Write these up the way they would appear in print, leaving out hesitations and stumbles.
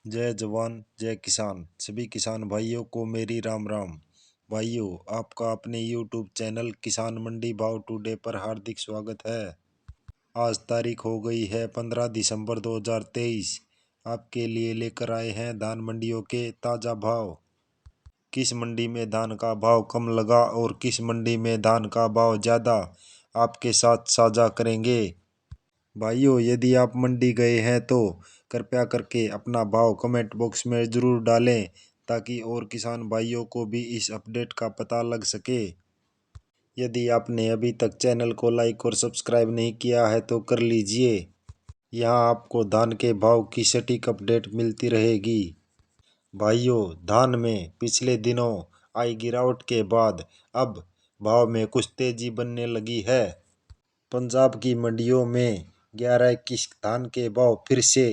जय जवान जय किसान। सभी किसान भाइयों को मेरी राम राम। भाइयों, आपका अपने YouTube चैनल किसान मंडी भाव टुडे पर हार्दिक स्वागत है। आज तारीख हो गई है 15 दिसंबर 2023। आपके लिए लेकर आए हैं धान मंडियों के ताज़ा भाव। किस मंडी में धान का भाव कम लगा और किस मंडी में धान का भाव ज़्यादा, आपके साथ साझा करेंगे। भाइयों, यदि आप मंडी गए हैं तो कृपया करके अपना भाव कमेंट बॉक्स में ज़रूर डालें, ताकि और किसान भाइयों को भी इस अपडेट का पता लग सके। यदि आपने अभी तक चैनल को लाइक और सब्सक्राइब नहीं किया है तो कर लीजिए। यहाँ आपको धान के भाव की सटीक अपडेट मिलती रहेगी। भाइयों, धान में पिछले दिनों आई गिरावट के बाद अब भाव में कुछ तेजी बनने लगी है। पंजाब की मंडियों में 11-21 धान के भाव फिर से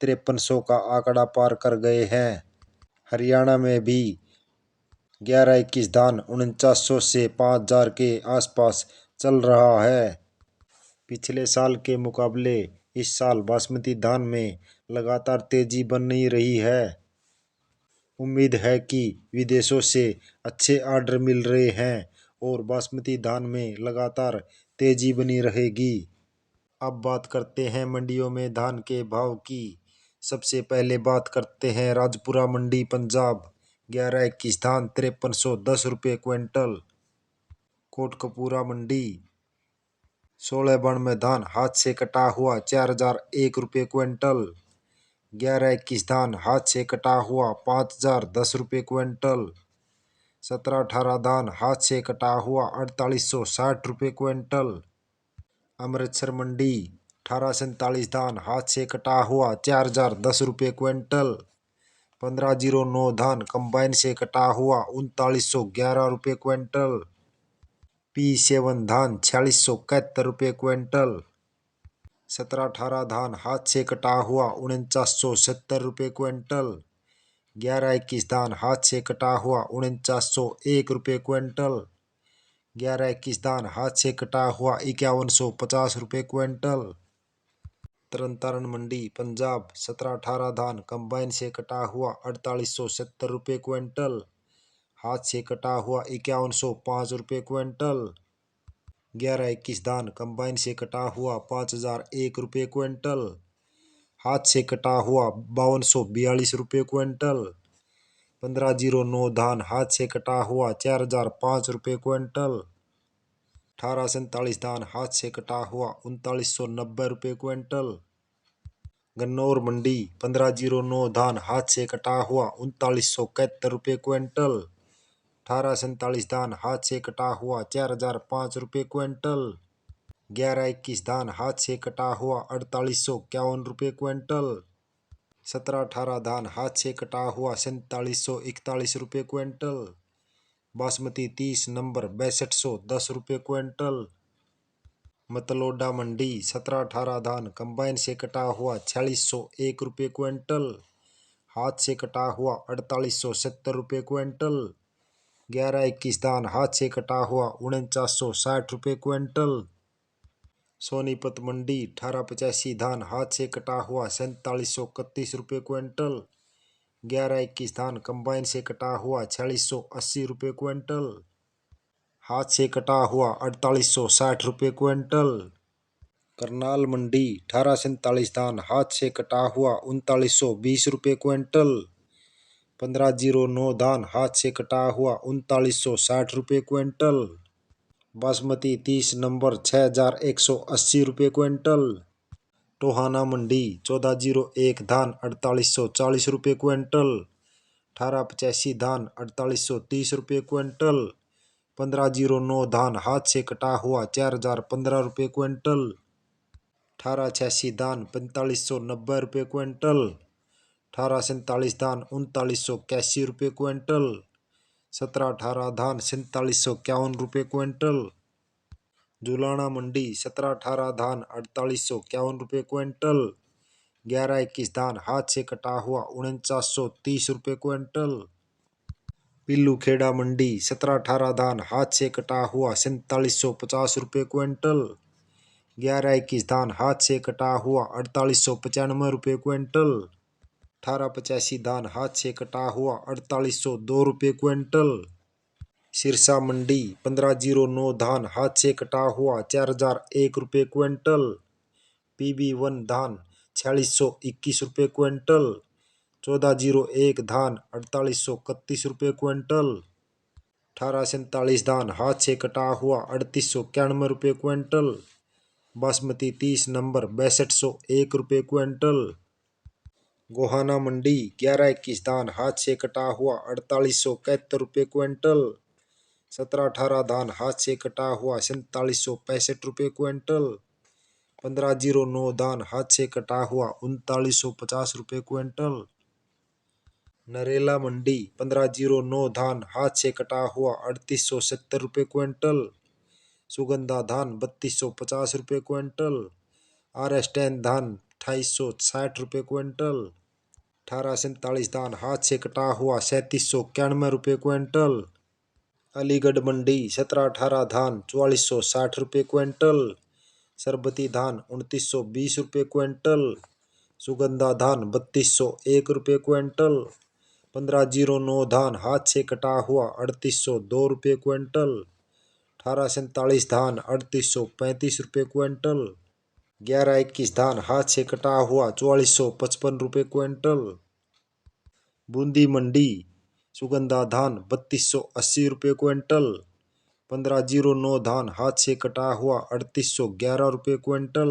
5300 का आंकड़ा पार कर गए हैं। हरियाणा में भी 11-21 धान 4900 से 5000 के आसपास चल रहा है। पिछले साल के मुकाबले इस साल बासमती धान में लगातार तेजी बन ही रही है। उम्मीद है कि विदेशों से अच्छे ऑर्डर मिल रहे हैं और बासमती धान में लगातार तेजी बनी रहेगी। अब बात करते हैं मंडियों में धान के भाव की। सबसे पहले बात करते हैं राजपुरा मंडी पंजाब। 11-21 धान 5310 रुपये क्विंटल। कोटकपूरा मंडी 16 में धान हाथ से कटा हुआ 4001 रुपये क्विंटल। 11-21 धान हाथ से कटा हुआ 5010 रुपये क्विंटल। 17-18 धान हाथ से कटा हुआ 4860 रुपये क्विंटल। अमृतसर मंडी 1847 धान हाथ से कटा हुआ 4010 रुपये क्विंटल। 1509 धान कंबाइन से कटा हुआ 3911 रुपये क्विंटल। P7 धान 4671 रुपये क्विंटल। 17-18 धान हाथ से कटा हुआ 4970 रुपये क्विंटल। 11-21 धान हाथ से कटा हुआ 4901 रुपये क्विंटल। 11-21 धान हाथ से कटा हुआ 5150 रुपये क्विंटल। तरन मंडी पंजाब 17-18 धान कंबाइन से कटा हुआ 4870 रुपये क्विंटल। हाथ से कटा हुआ 5105 रुपये क्विंटल। 11-21 धान कंबाइन से कटा हुआ 5001 रुपये क्विंटल। हाथ से कटा हुआ 5242 रुपये क्विंटल। 1509 धान हाथ से कटा हुआ 4005 रुपये क्विंटल। 1847 धान हाथ से कटा हुआ 3990 रुपये क्विंटल। गन्नौर मंडी 1509 धान हाथ से कटा हुआ 3971 रुपये क्विंटल। 1847 धान हाथ से कटा हुआ 4005 रुपये क्विंटल। 11-21 धान हाथ से कटा हुआ 4851 रुपये क्विंटल। 17-18 धान हाथ से कटा हुआ 4741 रुपये क्विंटल। बासमती 30 नंबर 6210 रुपये क्विंटल। मतलोडा मंडी 17-18 धान कंबाइन से कटा हुआ 4601 रुपये क्विंटल। हाथ से कटा हुआ 4870 रुपये क्विंटल। 11-21 धान हाथ से कटा हुआ 4960 रुपये क्विंटल। सोनीपत मंडी 1885 धान हाथ से कटा हुआ 4731 रुपये क्विंटल। 11-21 धान कंबाइन से कटा हुआ 4680 रुपये क्विंटल। हाथ से कटा हुआ 4860 रुपये क्विंटल। करनाल मंडी 1847 धान हाथ से कटा हुआ 3920 रुपये क्विंटल। 1509 धान हाथ से कटा हुआ 3960 रुपये क्विंटल। बासमती 30 नंबर 6180 रुपये क्विंटल। टोहाना मंडी 1401 धान 4840 रुपये क्विंटल। 1885 धान 4830 रुपये क्विंटल। 1509 धान हाथ से कटा हुआ 4015 रुपये क्विंटल। 1886 धान 4590 रुपये क्विंटल। 1847 धान 3981 रुपये क्विंटल। 17-18 धान 4751 रुपये क्विंटल। जुलाना मंडी 17-18 धान 4851 रुपये क्विंटल। 11-21 धान हाथ से कटा हुआ 4930 रुपये क्विंटल। पिल्लू खेड़ा मंडी 17-18 धान हाथ से कटा हुआ 4750 रुपये क्विंटल। 11-21 धान हाथ से कटा हुआ 4895 रुपये क्विंटल। 1885 धान हाथ से कटा हुआ 4802 रुपये क्विंटल। सिरसा मंडी 1509 धान हाथ से कटा हुआ 4001 रुपये क्विंटल। PB1 धान 4621 रुपये क्विंटल। 1401 धान 4831 रुपये क्विंटल। 1847 धान हाथ से कटा हुआ 3891 रुपये क्विंटल। बासमती 30 नंबर 6201 रुपये क्विंटल। गोहाना मंडी 1121 धान हाथ से कटा हुआ 4871 रुपये क्विंटल। 1718 धान हाथ से कटा हुआ 4765 रुपये क्विंटल। 1509 धान हाथ से कटा हुआ 3950 रुपये क्विंटल। नरेला मंडी 1509 धान हाथ से कटा हुआ 3870 रुपये क्विंटल। सुगंधा धान 3250 रुपये क्विंटल। RS10 धान 2860 रुपये क्विंटल। 1847 धान हाथ से कटा हुआ 3791 रुपये क्विंटल। अलीगढ़ मंडी 1718 धान 4460 रुपये क्विंटल। सरबती धान 2920 रुपये क्विंटल। सुगंधा धान 3201 रुपये क्विंटल। 1509 धान हाथ से कटा हुआ 3802 रुपये क्विंटल। 1847 धान 3835 रुपये क्विंटल। 1121 धान हाथ से कटा हुआ 4455 रुपये क्विंटल। बूंदी मंडी सुगंधा धान 3280 रुपये क्विंटल। 1509 धान हाथ से कटा हुआ 3811 रुपये क्विंटल।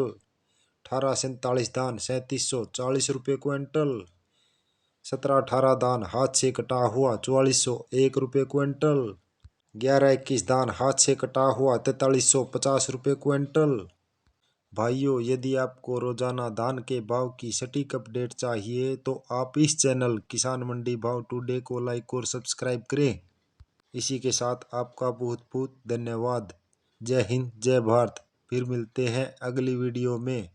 1847 धान 3740 रुपये क्विंटल। 1718 धान हाथ से कटा हुआ 4401 रुपये क्विंटल। 1121 धान हाथ से कटा हुआ 4350 रुपये क्विंटल। भाइयों, यदि आपको रोजाना धान के भाव की सटीक अपडेट चाहिए तो आप इस चैनल किसान मंडी भाव टुडे को लाइक और सब्सक्राइब करें। इसी के साथ आपका बहुत बहुत धन्यवाद। जय हिंद, जय भारत। फिर मिलते हैं अगली वीडियो में।